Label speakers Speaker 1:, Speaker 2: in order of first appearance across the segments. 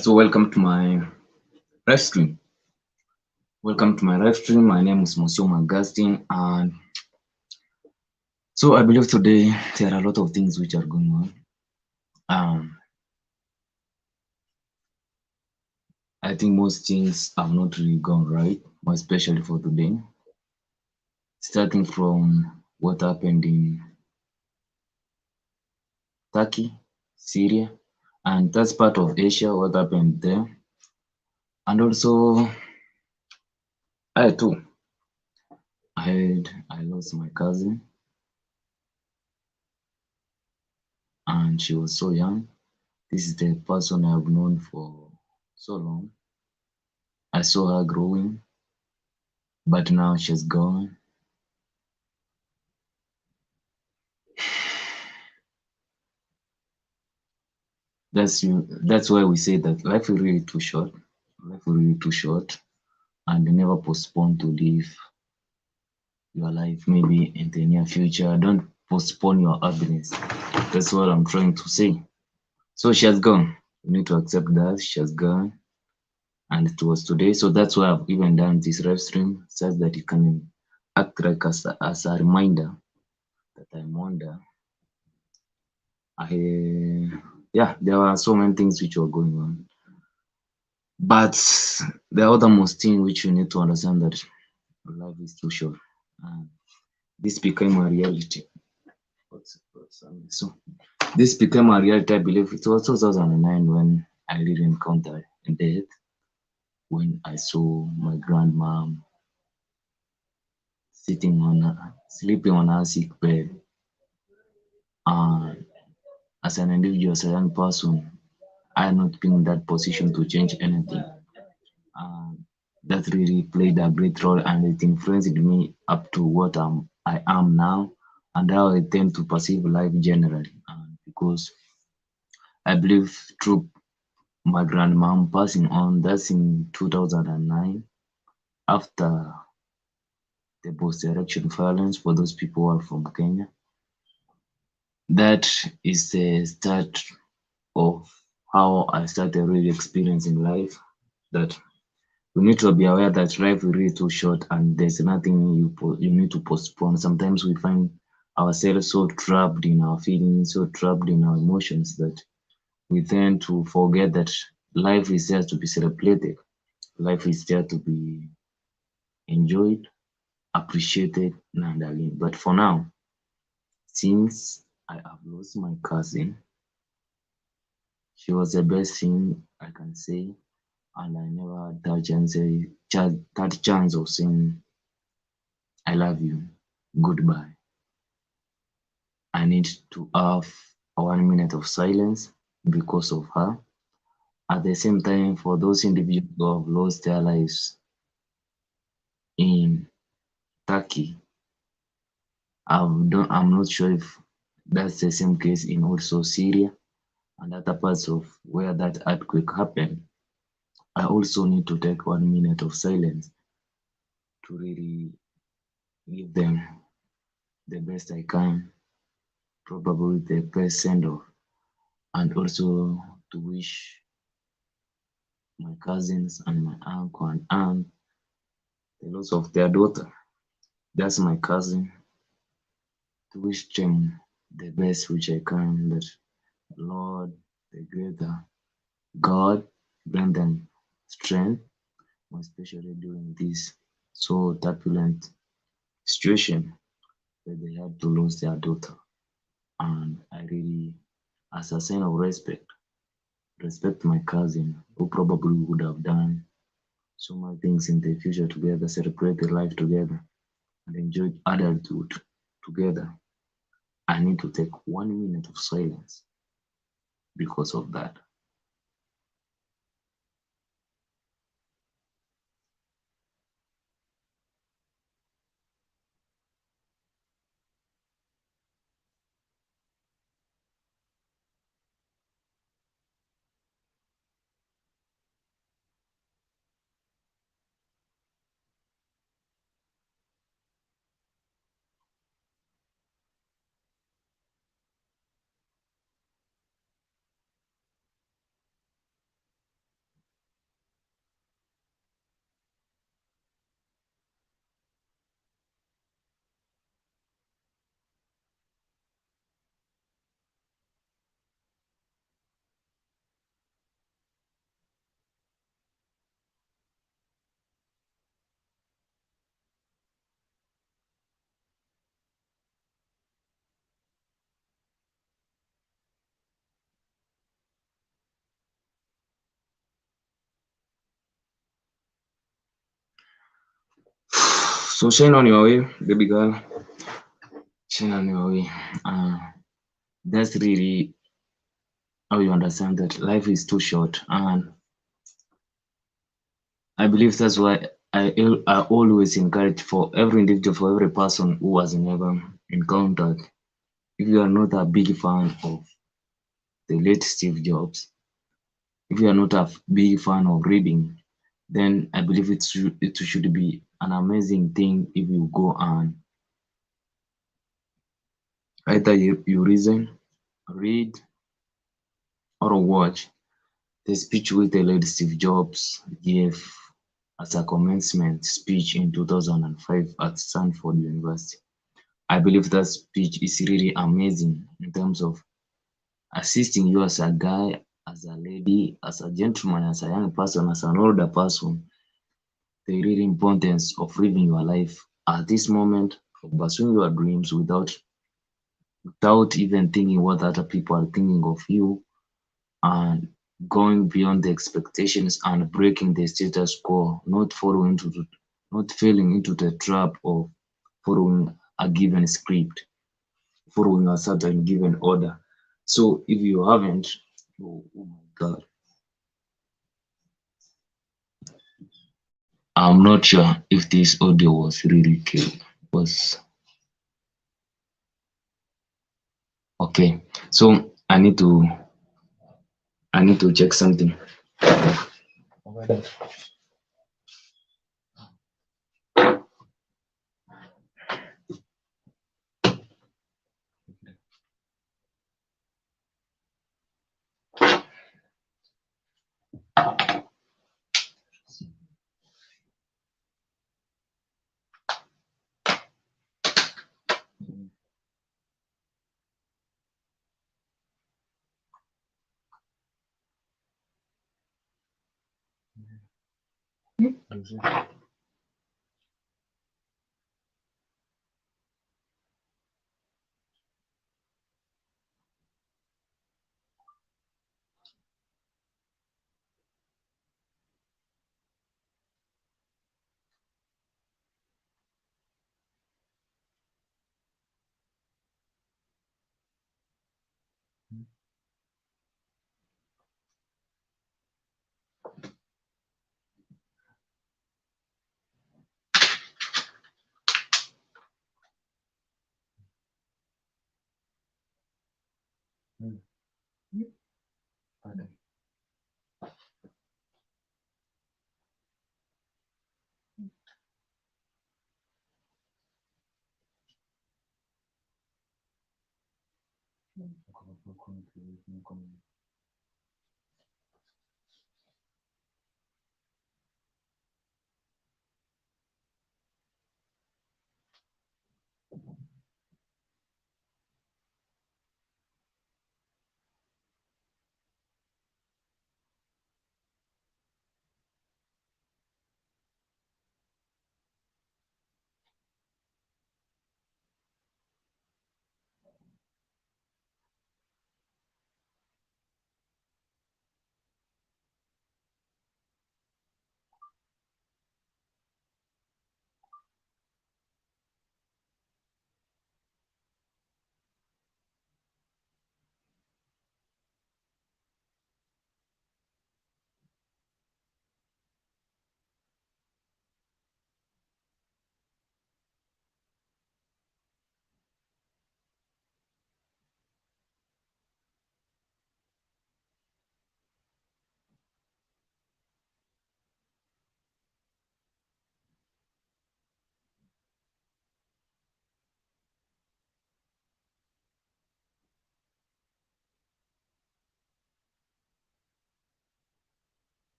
Speaker 1: So welcome to my live stream. Welcome to my live stream. My name is Monsieur Augustine, and so I believe today there are a lot of things which are going on. Um, I think most things have not really gone right, more especially for today. Starting from what happened in Turkey, Syria, and that's part of Asia. What happened there, and also I too. I lost my cousin, and she was so young. This is the person I've known for so long. I saw her growing, but now she's gone. That's why we say that life is really too short. Life is really too short, and never postpone to live your life. Maybe in the near future, don't postpone your happiness. That's what I'm trying to say. So she has gone. You need to accept that she has gone, and it was today. So that's why I've even done this live stream, such that it can act like as a reminder that I'm wonder. I yeah, there were so many things which were going on. But the othermost thing which you need to understand that life is too short. And this became a reality. So this became a reality, I believe it was 2009 when I really encountered death, when I saw my grandmom sleeping on her sick bed. And as an individual, as a young person, I had not been in that position to change anything. And that really played a great role and it influenced me up to what I am now and how I tend to perceive life generally. Because I believe through my grandmom passing on, that's in 2009, after the post-election violence for those people who are from Kenya. That is the start of how I started really experiencing life. That we need to be aware that life is really too short and there's nothing you need to postpone. Sometimes we find ourselves so trapped in our feelings, so trapped in our emotions that we tend to forget that life is there to be celebrated. Life is there to be enjoyed, appreciated, and again. But for now, since I have lost my cousin, she was the best thing I can say, and I never had that chance of saying I love you, goodbye. I need to have a 1 minute of silence because of her. At the same time, for those individuals who have lost their lives in Turkey, I'm not sure if that's the same case in also Syria and other parts of where that earthquake happened. I also need to take 1 minute of silence to really give them the best I can, probably the best send off, and also to wish my cousins and my uncle and aunt the loss of their daughter. That's my cousin. To wish them the best which I can. That Lord, the Greater God, grant them strength, especially during this so turbulent situation that they had to lose their daughter. And I really, as a sign of respect my cousin who probably would have done so many things in the future together, celebrated life together, and enjoyed adulthood together. I need to take 1 minute of silence because of that. So shine on your way, baby girl. Shine on your way. That's really how you understand that life is too short, and I believe that's why I always encourage for every individual, for every person who has never encountered. If you are not a big fan of the late Steve Jobs, if you are not a big fan of reading, then I believe it should be an amazing thing if you go and either you reason, read, or watch the speech which the late Steve Jobs gave as a commencement speech in 2005 at Stanford University. I believe that speech is really amazing in terms of assisting you as a guy, as a lady, as a gentleman, as a young person, as an older person, the real importance of living your life at this moment, of pursuing your dreams without even thinking what other people are thinking of you, and going beyond the expectations and breaking the status quo, not falling into the trap of following a given script, following a certain given order. So if you haven't, oh my god, I'm not sure if this audio was really killed. Was okay. So I need to check something.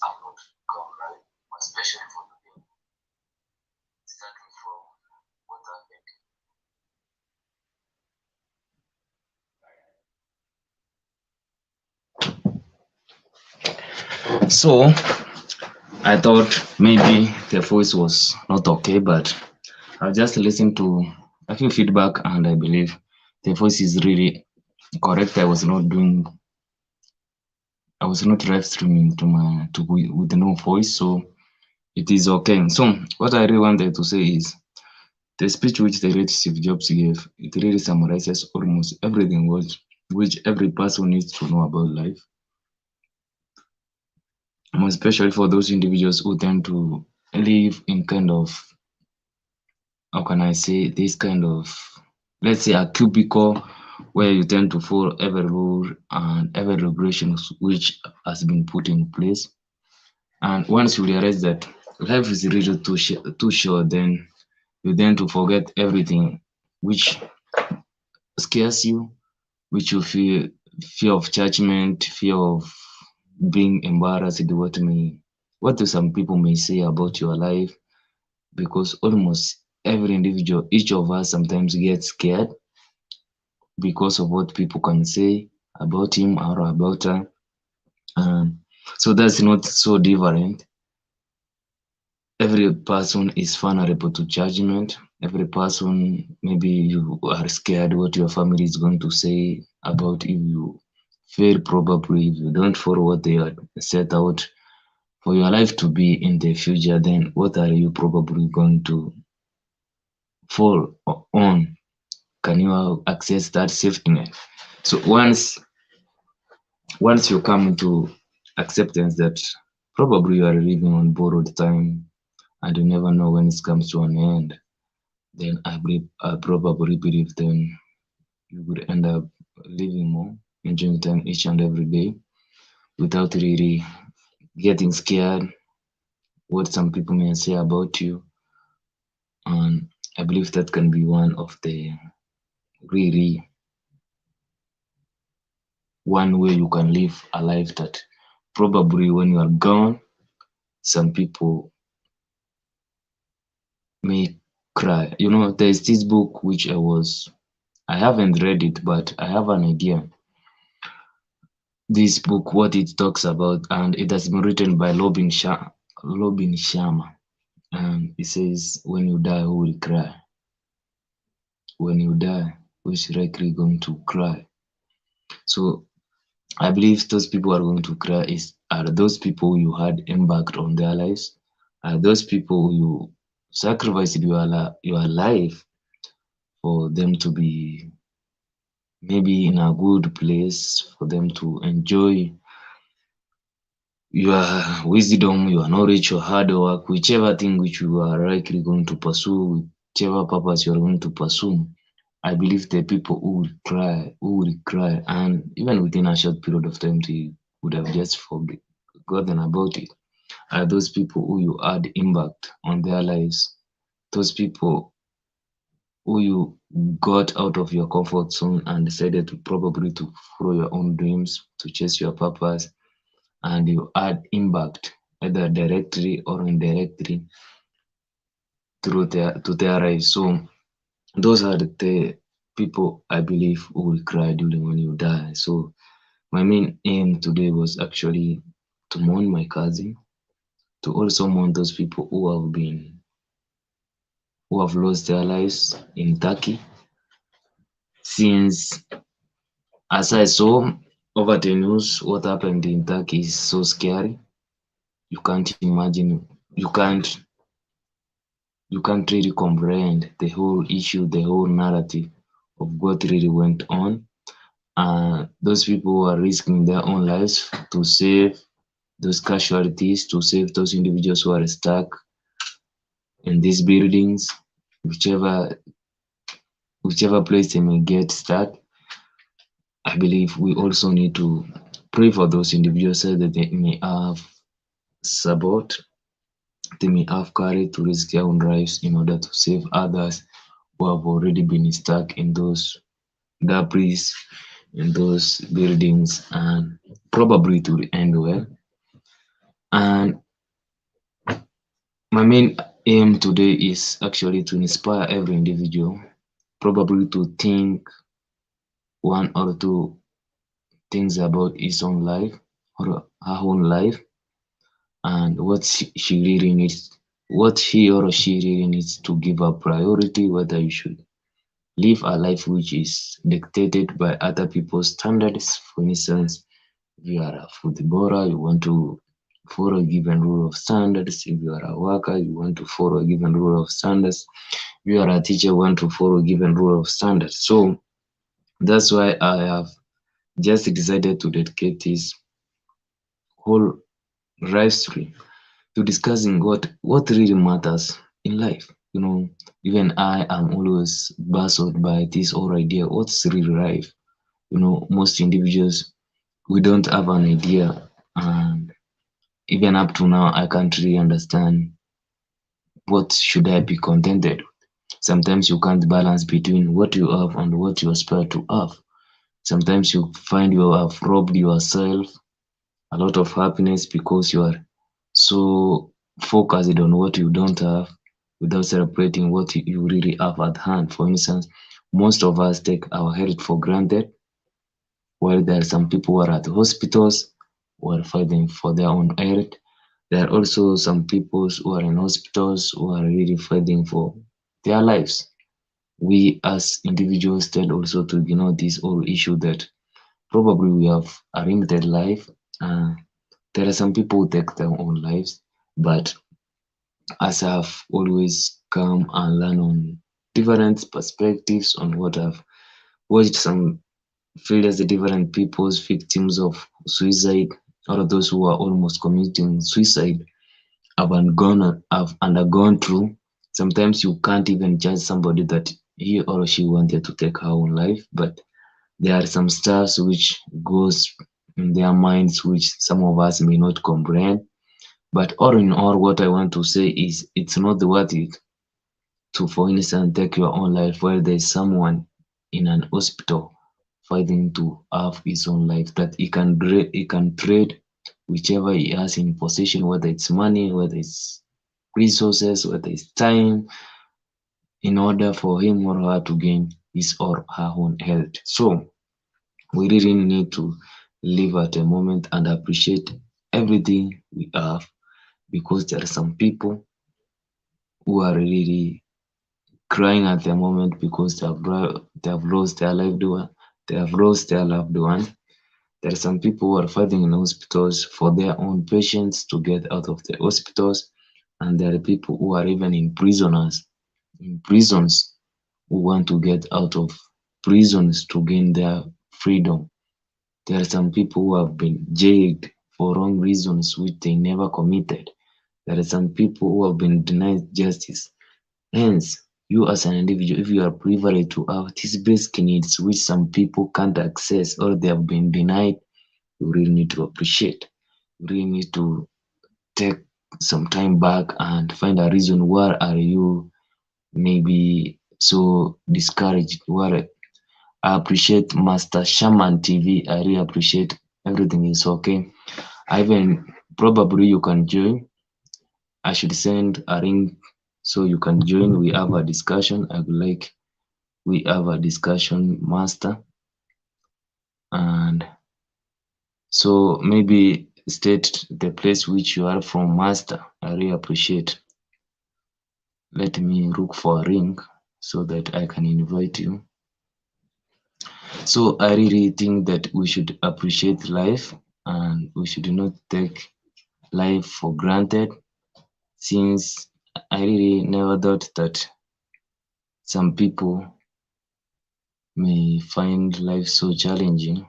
Speaker 1: Upload come right, especially for the starting from what happened. So I thought maybe the voice was not okay, but I just listened to a few feedback and I believe the voice is really correct. I was not live streaming to my to with no voice, so it is okay. So what I really wanted to say is the speech which the late Steve Jobs gave, it really summarizes almost everything which every person needs to know about life, more especially for those individuals who tend to live in kind of, how can I say, this kind of, let's say, a cubicle where you tend to follow every rule and every regulations which has been put in place. And once you realize that life is really too short, then you tend to forget everything which scares you, which you feel fear of judgment, fear of being embarrassed, what do some people may say about your life, because almost every individual, each of us sometimes gets scared because of what people can say about him or about her. Um, so that's not so different. Every person is vulnerable to judgment. Every person, maybe you are scared what your family is going to say about if you fail, probably if you don't follow what they had set out for your life to be in the future, then what are you probably going to fall on? Can you access that safety net? So once you come into acceptance that probably you are living on borrowed time and you never know when it comes to an end, then I probably believe then you would end up living more, enjoying time each and every day without really getting scared what some people may say about you. And I believe that can be one of the really one way you can live a life that probably when you are gone, some people may cry. You know, there's this book which I haven't read it, but I have an idea. This book, what it talks about, and it has been written by Robin Sharma. And it says, when you die, who will cry? When you die, who is likely going to cry? So I believe those people who are going to cry are those people you had impact on their lives, are those people you sacrificed your life for them to be maybe in a good place, for them to enjoy your wisdom, your knowledge, your hard work, whichever thing which you are likely going to pursue, whichever purpose you are going to pursue. I believe the people who will cry, and even within a short period of time, they would have just forgotten about it, are those people who you had impact on their lives, those people who you got out of your comfort zone and decided to probably to follow your own dreams, to chase your purpose, and you had impact either directly or indirectly through their lives. So those are the people I believe who will cry during when you die. So my main aim today was actually to mourn my cousin, to also mourn those people who have lost their lives in Turkey. Since as I saw over the news, what happened in Turkey is so scary. You can't imagine. You can't. You can't really comprehend the whole issue, the whole narrative of what really went on. Those people who are risking their own lives to save those casualties, to save those individuals who are stuck in these buildings, whichever whichever place they may get stuck. I believe we also need to pray for those individuals so that they may have support, they may have courage to risk their own lives in order to save others who have already been stuck in those debris, in those buildings, and probably to end well. And my main aim today is actually to inspire every individual, probably to think one or two things about his own life or her own life, and what he or she really needs to give a priority, whether you should live a life which is dictated by other people's standards. For instance, if you are a footballer, you want to follow a given rule of standards. If you are a worker, you want to follow a given rule of standards. If you are a teacher, you want to follow a given rule of standards. So that's why I have just decided to dedicate this whole live stream to discussing what really matters in life. Even I am always puzzled by this whole idea. What's really life? Most individuals, we don't have an idea, and even up to now, I can't really understand what should I be contented. Sometimes you can't balance between what you have and what you aspire to have. Sometimes you find you have robbed yourself a lot of happiness because you are so focused on what you don't have without celebrating what you really have at hand. For instance, most of us take our health for granted, while there are some people who are at hospitals who are fighting for their own health. There are also some people who are in hospitals who are really fighting for their lives. We as individuals tend also to ignore this whole issue that probably we have a limited life. Uh, there are some people who take their own lives, but as I've always come and learn on different perspectives on what I've watched some various different people's victims of suicide or those who are almost committing suicide have undergone through. Sometimes you can't even judge somebody that he or she wanted to take her own life, but there are some stuffs which goes in their minds which some of us may not comprehend. But all in all, what I want to say is it's not worth it to, for instance, take your own life while there's someone in an hospital fighting to have his own life that he can trade whichever he has in possession, whether it's money, whether it's resources, whether it's time, in order for him or her to gain his or her own health. So we really need to live at a moment and appreciate everything we have, because there are some people who are really crying at the moment because they have lost their loved one. They have lost their loved one. There are some people who are fighting in hospitals for their own patients to get out of the hospitals, and there are people who are even in prisons, who want to get out of prisons to gain their freedom. There are some people who have been jailed for wrong reasons which they never committed. There are some people who have been denied justice. Hence, you as an individual, if you are privileged to have these basic needs which some people can't access or they have been denied, you really need to appreciate. You really need to take some time back and find a reason why are you maybe so discouraged. Where I appreciate Master Shaman TV. I really appreciate everything is okay. I even probably you can join. I should send a link so you can join. We have a discussion. I would like we have a discussion, Master, and so maybe state the place which you are from, Master. I really appreciate. Let me look for a link so that I can invite you. So I really think that we should appreciate life and we should not take life for granted, since I really never thought that some people may find life so challenging.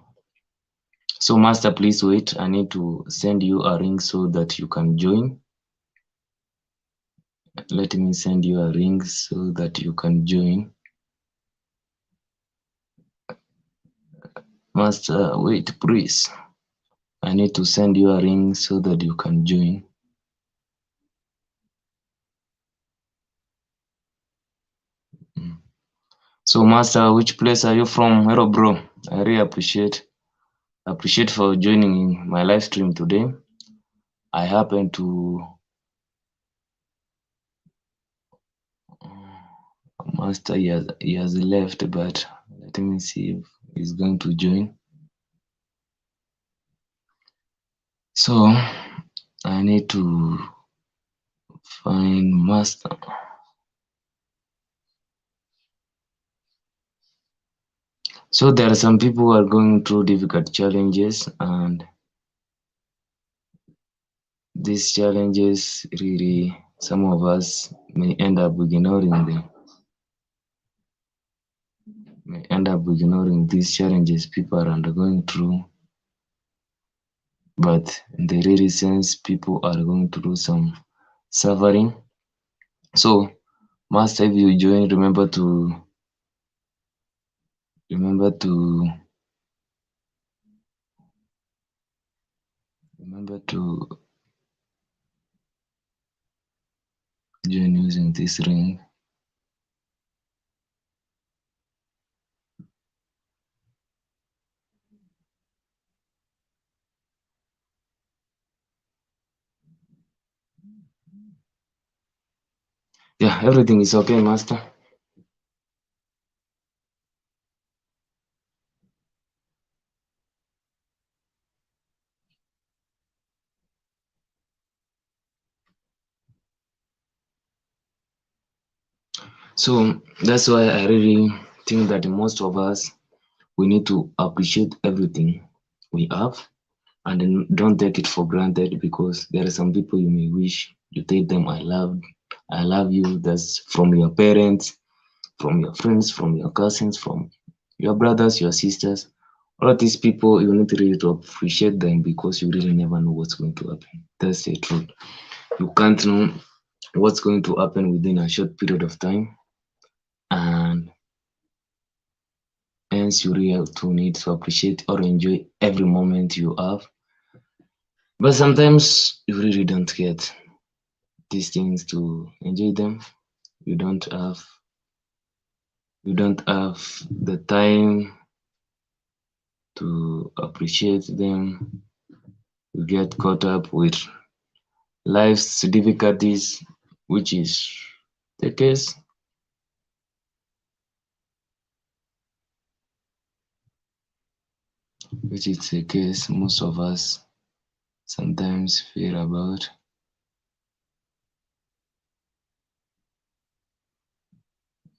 Speaker 1: So Master, please wait. I need to send you a link so that you can join. Let me send you a link so that you can join. Master, wait, please. I need to send you a link so that you can join. So Master, which place are you from? Hello bro. I really appreciate for joining my live stream today. I happen to Master, he has left, but let me see if he's going to join. So I need to find master. So there are some people who are going through difficult challenges, and these challenges really, some of us may end up ignoring them, may end up ignoring these challenges people are undergoing through, but in the really sense, people are going through some suffering. So, master, if you join, remember to remember to join using this ring. Yeah, everything is okay, master. So that's why I really think that most of us we need to appreciate everything we have and then don't take it for granted, because there are some people you may wish you tell them I love you. That's from your parents, from your friends, from your cousins, from your brothers, your sisters. All of these people you need really to appreciate them, because you really never know what's going to happen. That's the truth. You can't know what's going to happen within a short period of time, and hence you really have to need to appreciate or enjoy every moment you have. But sometimes you really don't get these things to enjoy them. You don't have you don't have the time to appreciate them. You get caught up with life's difficulties, which is the case, which is the case most of us sometimes fear about.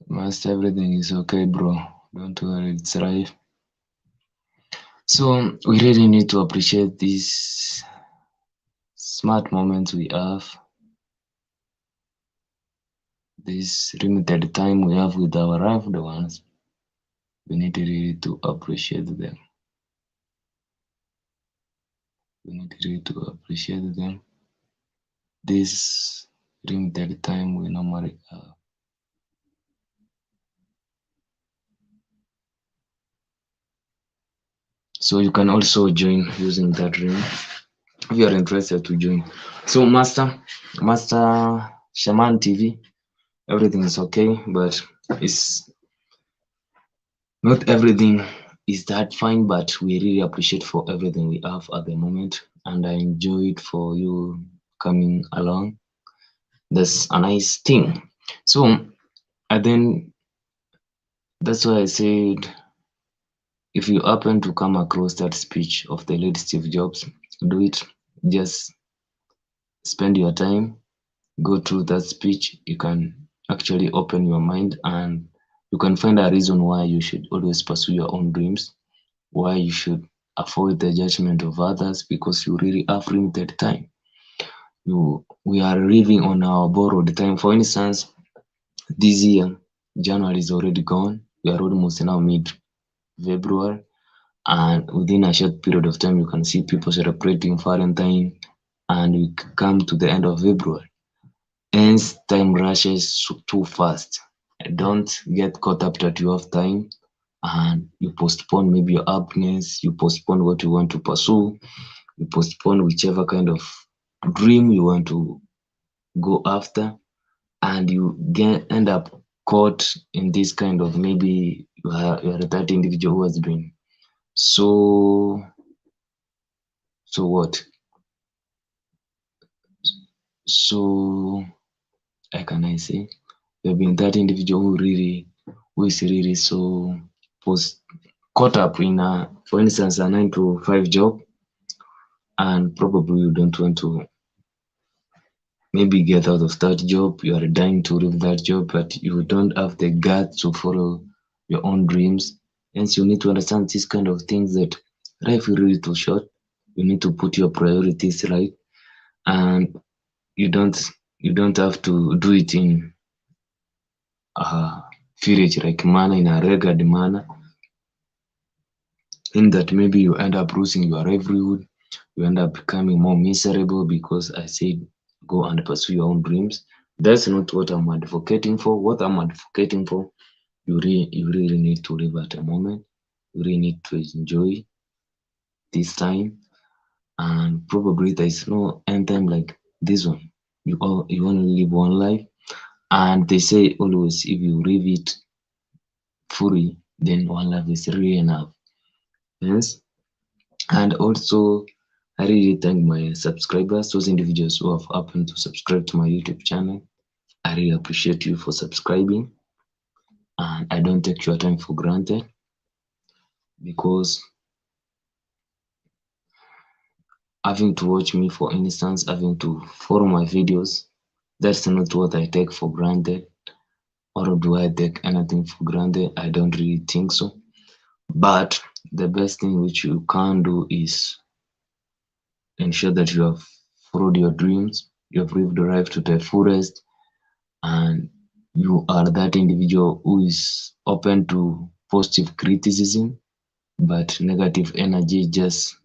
Speaker 1: Most everything is okay, bro. Don't worry, it's right. So we really need to appreciate these smart moments we have, this limited time we have with our loved ones. We need really to appreciate them. We need really to appreciate them. This limited time we normally have. So you can also join using that ring if you are interested to join. So Master Shaman TV, everything is okay, but it's not everything is that fine, but we really appreciate for everything we have at the moment, and I enjoy it for you coming along. That's a nice thing. So and then that's why I said, if you happen to come across that speech of the late Steve Jobs, do it. Just spend your time, go through that speech. You can actually open your mind, and you can find a reason why you should always pursue your own dreams, why you should avoid the judgment of others, because you really have limited time. We are living on our borrowed time. For instance, this year, January is already gone. We are almost now mid February, and within a short period of time, you can see people celebrating Valentine, and we come to the end of February. Hence, time rushes too fast. Don't get caught up that you have time and you postpone maybe your happiness, you postpone what you want to pursue, you postpone whichever kind of dream you want to go after, and you end up caught in this kind of, maybe you are that individual who has been so so what so how can I say, you've been that individual who is really so post caught up in for instance, a 9 to 5 job, and probably you don't want to. maybe get out of that job, you are dying to leave that job, but you don't have the guts to follow your own dreams. Hence, you need to understand these kind of things that life is really too short. You need to put your priorities right, and you don't you don't have to do it in a furious like manner, in a rugged manner, in that maybe you end up losing your livelihood, you end up becoming more miserable because I said go and pursue your own dreams. That's not what I'm advocating for. What I'm advocating for, you really need to live at a moment. You really need to enjoy this time, and probably there is no end time like this one. You only live one life, and they say always if you live it fully, then one life is really enough. Yes, and also I really thank my subscribers, those individuals who have happened to subscribe to my YouTube channel. I really appreciate you for subscribing, and I don't take your time for granted because having to watch me, for instance, having to follow my videos, that's not what I take for granted. Or do I take anything for granted? I don't really think so. But the best thing which you can do is ensure that you have followed your dreams, you have lived life to the fullest, and you are that individual who is open to positive criticism, but negative energy, just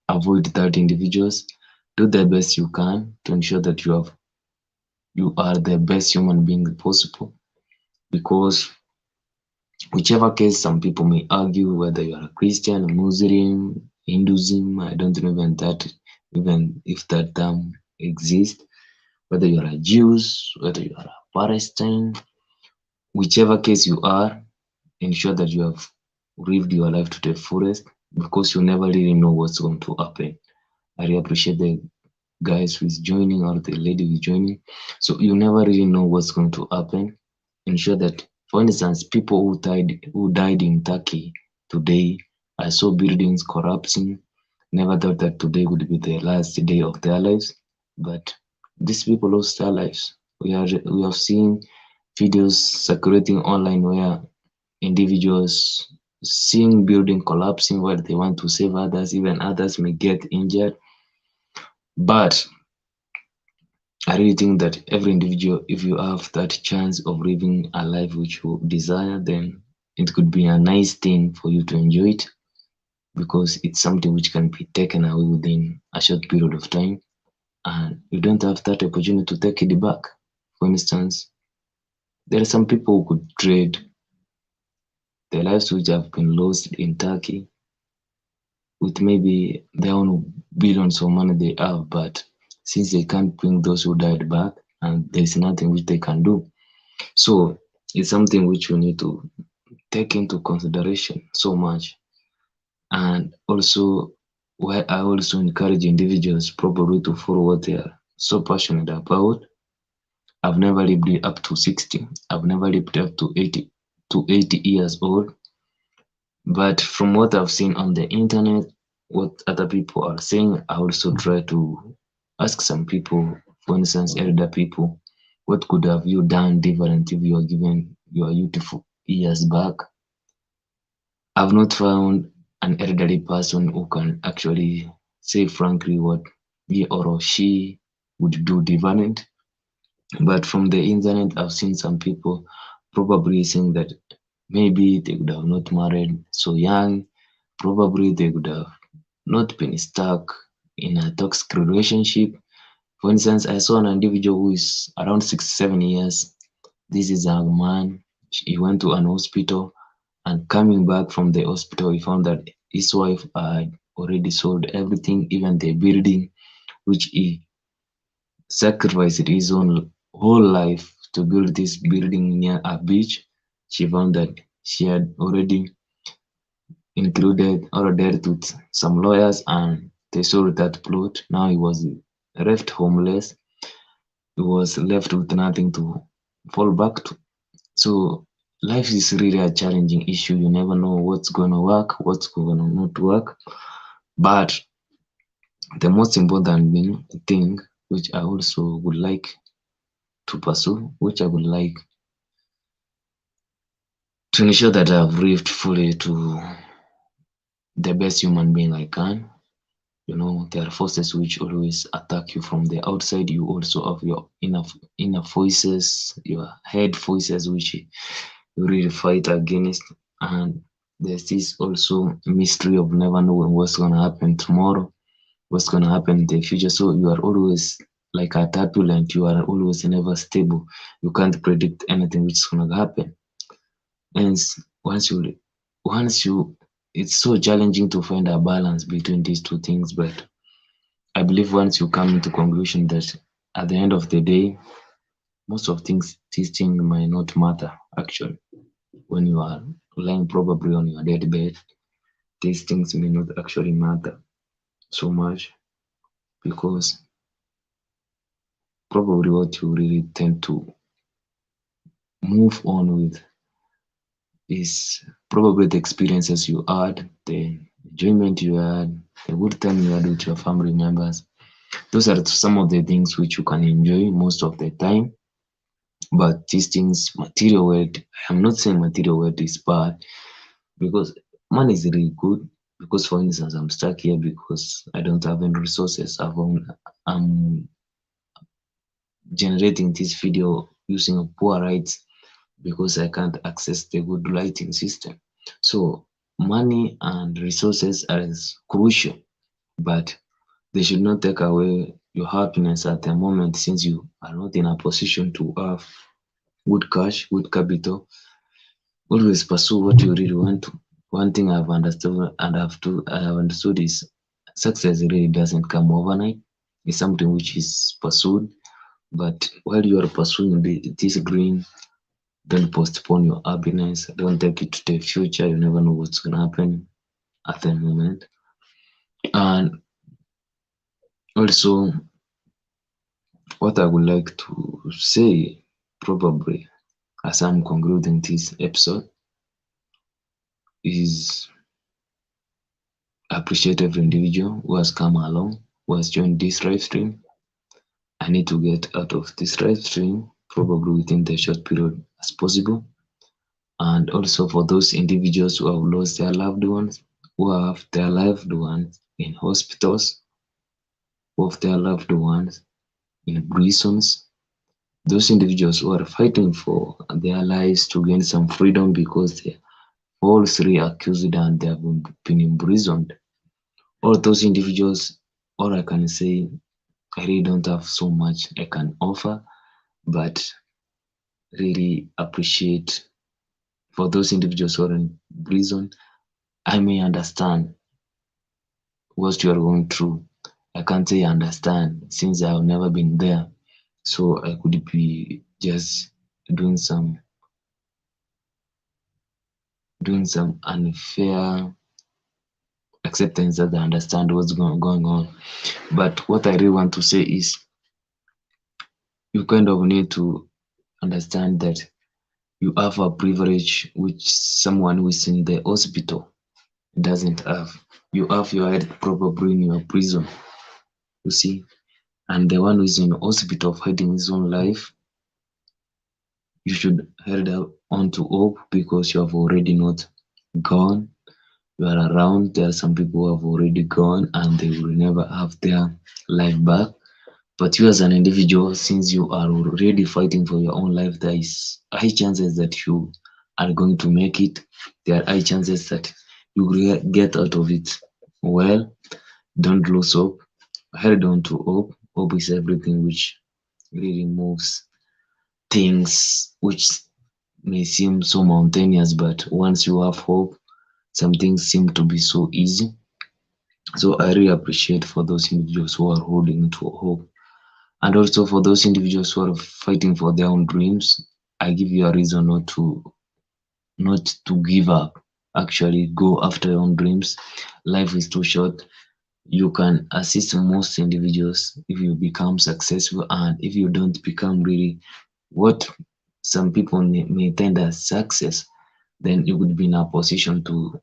Speaker 1: avoid that individuals. Do the best you can to ensure that you are the best human being possible, because whichever case some people may argue whether you are a Christian, Muslim, Hinduism, I don't know even if that term exists, whether you are a Jews, whether you are a Palestine, whichever case you are, ensure that you have lived your life to the fullest, because you never really know what's going to happen. I really appreciate the guys who is joining or the lady who is joining. So you never really know what's going to happen. Ensure that, for instance, people who died in Turkey today, I saw buildings collapsing. Never thought that today would be the last day of their lives, but these people lost their lives. We have seen videos circulating online where individuals seeing building collapsing while they want to save others, even others may get injured. But I really think that every individual, if you have that chance of living a life which you desire, then it could be a nice thing for you to enjoy it, because it's something which can be taken away within a short period of time, and you don't have that opportunity to take it back. For instance, there are some people who could trade their lives which have been lost in Turkey with maybe their own billions of money they have, but since they can't bring those who died back, and there's nothing which they can do. So it's something which we need to take into consideration so much. And also, where I also encourage individuals probably to follow what they are so passionate about. I've never lived up to 60. I've never lived up to 80 years old. But from what I've seen on the internet, what other people are saying, I also try to ask some people, for instance, elder people, what could have you done different if you were given your youthful years back? I've not found an elderly person who can actually say frankly what he or she would do different. But from the internet, I've seen some people probably saying that maybe they would have not married so young, probably they would have not been stuck in a toxic relationship. For instance, I saw an individual who is around 67 years. This is a man. He went to an hospital, and coming back from the hospital, he found that his wife had already sold everything, even the building, which he sacrificed his own whole life to build this building near a beach. She found that she had already included or dealt with some lawyers, and they sold that plot. Now he was left homeless. He was left with nothing to fall back to. So life is really a challenging issue. You never know what's going to work, what's going to not work. But the most important thing which I also would like to pursue, which I would like to ensure that I've lived fully to the best human being I can. There are forces which always attack you from the outside. You also have your inner voices, your head voices, which you really fight against. And there's this also mystery of never knowing what's gonna happen tomorrow, what's gonna happen in the future. So you are always like a turbulent. You are always never stable. You can't predict anything which is gonna happen. And once you, it's so challenging to find a balance between these two things, but I believe once you come into conclusion that at the end of the day, most of things these things might not matter actually. When you are lying probably on your deathbed, these things may not actually matter so much because probably what you really tend to move on with is probably the experiences you had, the enjoyment you had, the good time you had with your family members. Those are some of the things which you can enjoy most of the time. But these things, material wealth, I'm not saying material wealth is bad because money is really good. Because, for instance, I'm stuck here because I don't have any resources. I'm generating this video using a poor lights because I can't access the good lighting system. So, money and resources are crucial, but they should not take away your happiness at the moment since you are not in a position to have good cash, good capital. Always pursue what you really want to. One thing I've understood and I have understood is success really doesn't come overnight. It's something which is pursued. But while you are pursuing this green, don't postpone your happiness. Don't take it to the future. You never know what's gonna happen at the moment. And also, what I would like to say, probably as I'm concluding this episode, is appreciate every individual who has come along, who has joined this live stream. I need to get out of this live stream probably within the short period as possible. And also for those individuals who have lost their loved ones, who have their loved ones in hospitals, who have their loved ones in prisons, those individuals who are fighting for their lives to gain some freedom because they falsely accused and they have been imprisoned. All those individuals, all I can say, I really don't have so much I can offer, but really appreciate for those individuals who are in prison. I may understand what you are going through. I can't say I understand since I've never been there. So I could be just doing some unfair acceptance that I understand what's going on. But what I really want to say is you kind of need to understand that you have a privilege which someone who is in the hospital doesn't have. You have your head probably in your prison, you see, and the one who is in hospital fighting his own life, you should hold on to hope because you have already not gone. You are around. There are some people who have already gone and they will never have their life back. But you as an individual, since you are already fighting for your own life, there is high chances that you are going to make it. There are high chances that you will get out of it. Well, don't lose hope. Hold on to hope. Hope is everything which really moves things which may seem so mountainous, but once you have hope, some things seem to be so easy. So I really appreciate for those individuals who are holding to hope. And also for those individuals who are fighting for their own dreams, I give you a reason not to give up. Actually, go after your own dreams. Life is too short. You can assist most individuals if you become successful and if you don't become really what some people may tend as success, then you would be in a position to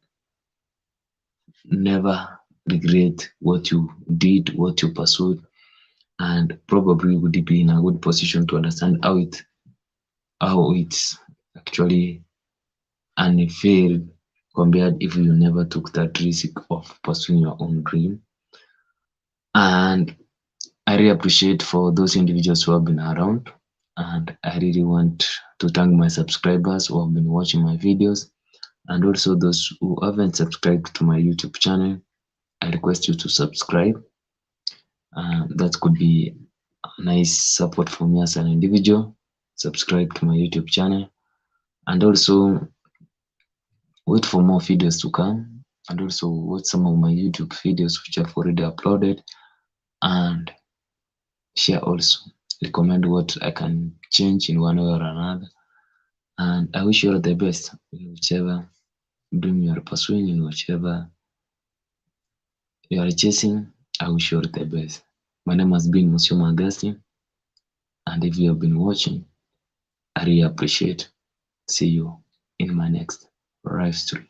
Speaker 1: never regret what you did, what you pursued. and probably would be in a good position to understand how it's actually unfair compared if you never took that risk of pursuing your own dream. And I really appreciate for those individuals who have been around, and I really want to thank my subscribers who have been watching my videos, and also those who haven't subscribed to my YouTube channel. I request you to subscribe. That could be a nice support for me as an individual. Subscribe to my YouTube channel, and also wait for more videos to come, and also watch some of my YouTube videos which I've already uploaded, and share also. Recommend what I can change in one way or another. And I wish you all the best in whichever dream you are pursuing, in whichever you are chasing. I wish you all the best. My name has been Monsieur Augustine, and if you have been watching, I really appreciate. See you in my next live stream.